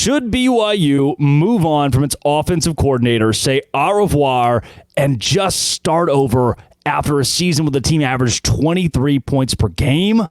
Should BYU move on from its offensive coordinator, say au revoir, and just start over after a season where the team averaged 23 points per game?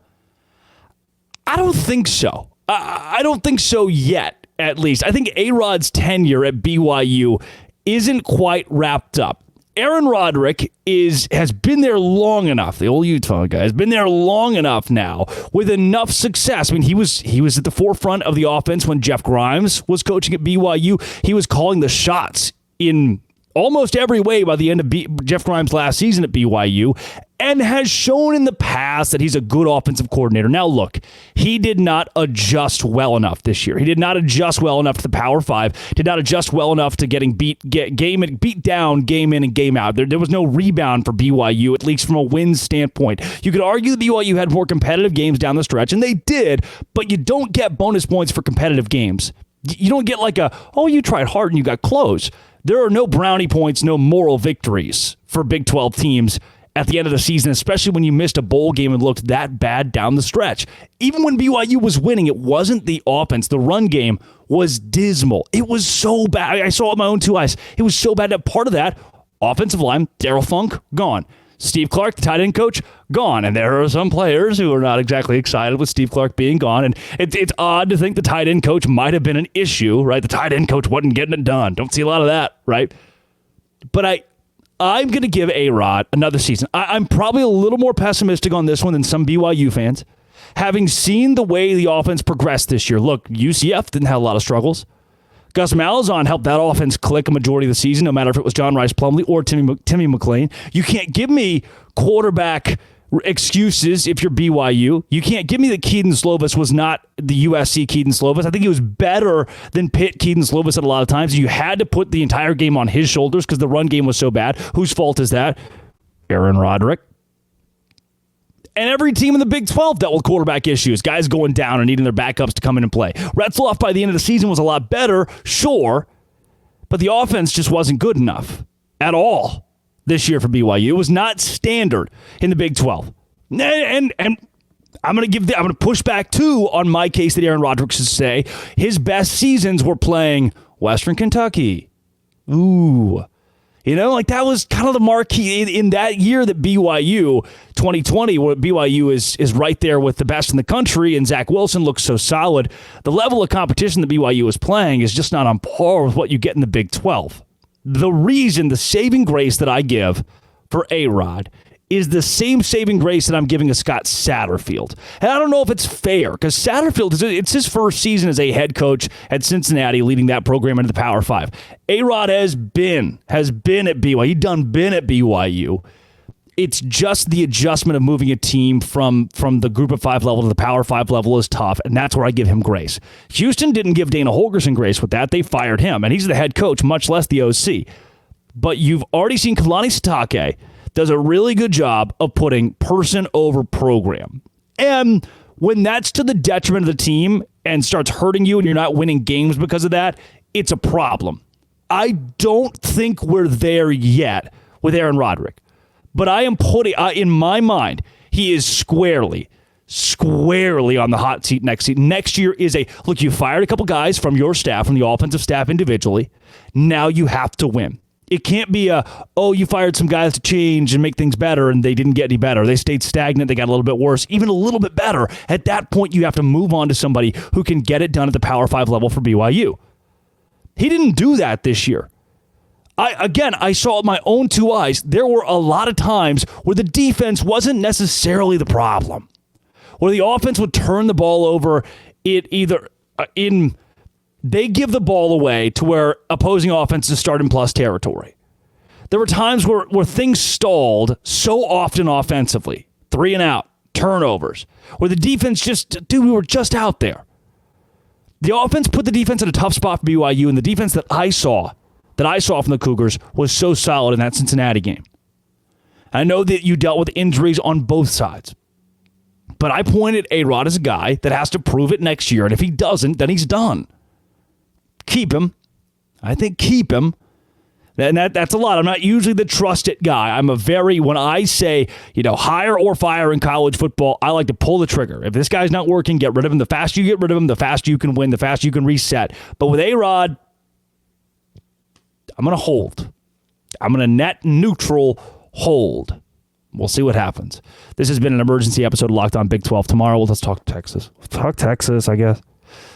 I don't think so. I don't think so yet, at least. I think A-Rod's tenure at BYU isn't quite wrapped up. Aaron Roderick has been there long enough. The old Utah guy has been there long enough now with enough success. I mean, he was at the forefront of the offense when Jeff Grimes was coaching at BYU. He was calling the shots in almost every way by the end of Jeff Grimes' last season at BYU, and has shown in the past that he's a good offensive coordinator. Now, look, he did not adjust well enough this year. He did not adjust well enough to the Power 5, did not adjust well enough to getting beat down, game in and game out. There was no rebound for BYU, at least from a win standpoint. You could argue that BYU had more competitive games down the stretch, and they did, but you don't get bonus points for competitive games. You don't get like you tried hard and you got close. There are no brownie points, no moral victories for Big 12 teams at the end of the season, especially when you missed a bowl game and looked that bad down the stretch. Even when BYU was winning, it wasn't the offense. The run game was dismal. It was so bad. I saw it with my own two eyes. It was so bad that part of that, offensive line, Darryl Funk, gone. Steve Clark, the tight end coach, gone. And there are some players who are not exactly excited with Steve Clark being gone. And it's odd to think the tight end coach might have been an issue, right? The tight end coach wasn't getting it done. Don't see a lot of that, right? But I'm going to give A-Rod another season. I'm probably a little more pessimistic on this one than some BYU fans. Having seen the way the offense progressed this year, look, UCF didn't have a lot of struggles. Gus Malzahn helped that offense click a majority of the season, no matter if it was John Rice Plumlee or Timmy McClain. You can't give me quarterback excuses if you're BYU. You can't give me that Keaton Slovis was not the USC Keaton Slovis. I think he was better than Pitt Keaton Slovis at a lot of times. You had to put the entire game on his shoulders because the run game was so bad. Whose fault is that? Aaron Roderick. And every team in the Big 12 dealt with quarterback issues, guys going down and needing their backups to come in and play. Retzloff by the end of the season was a lot better, sure, but the offense just wasn't good enough at all this year for BYU. It was not standard in the Big 12. And I'm going to push back too on my case that Aaron Roderick should say his best seasons were playing Western Kentucky. Ooh. That was kind of the marquee in that year that BYU, 2020, where BYU is right there with the best in the country, and Zach Wilson looks so solid. The level of competition that BYU is playing is just not on par with what you get in the Big 12. The saving grace that I give for A-Rod is the same saving grace that I'm giving to Scott Satterfield. And I don't know if it's fair, because Satterfield, it's his first season as a head coach at Cincinnati, leading that program into the Power 5. A-Rod has been at BYU. He's been at BYU. It's just the adjustment of moving a team from the Group of 5 level to the Power 5 level is tough, and that's where I give him grace. Houston didn't give Dana Holgorsen grace with that. They fired him, and he's the head coach, much less the OC. But you've already seen Kalani Sitake does a really good job of putting person over program. And when that's to the detriment of the team and starts hurting you and you're not winning games because of that, it's a problem. I don't think we're there yet with Aaron Roderick. But I am putting, in my mind, he is squarely on the hot seat next season. Next year is look, you fired a couple guys from your staff, from the offensive staff individually. Now you have to win. It can't be you fired some guys to change and make things better, and they didn't get any better. They stayed stagnant. They got a little bit worse, even a little bit better. At that point, you have to move on to somebody who can get it done at the Power 5 level for BYU. He didn't do that this year. I saw with my own two eyes, there were a lot of times where the defense wasn't necessarily the problem, where the offense would turn the ball over. They give the ball away to where opposing offenses start in plus territory. There were times where things stalled so often offensively, 3 and out, turnovers, where the defense we were just out there. The offense put the defense in a tough spot for BYU, and the defense that I saw from the Cougars was so solid in that Cincinnati game. I know that you dealt with injuries on both sides, but I pointed A-Rod as a guy that has to prove it next year, and if he doesn't, then he's done. Keep him. I think keep him. And that's a lot. I'm not usually the trust it guy. When I say, hire or fire in college football, I like to pull the trigger. If this guy's not working, get rid of him. The faster you get rid of him, the faster you can win, the faster you can reset. But with A-Rod, I'm going to hold. I'm going to net neutral hold. We'll see what happens. This has been an emergency episode of Locked On Big 12. Tomorrow, let's talk Texas. Talk Texas, I guess.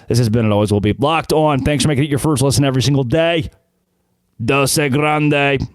This has been and always will be Locked On. Thanks for making it your first listen every single day. Dose Grande.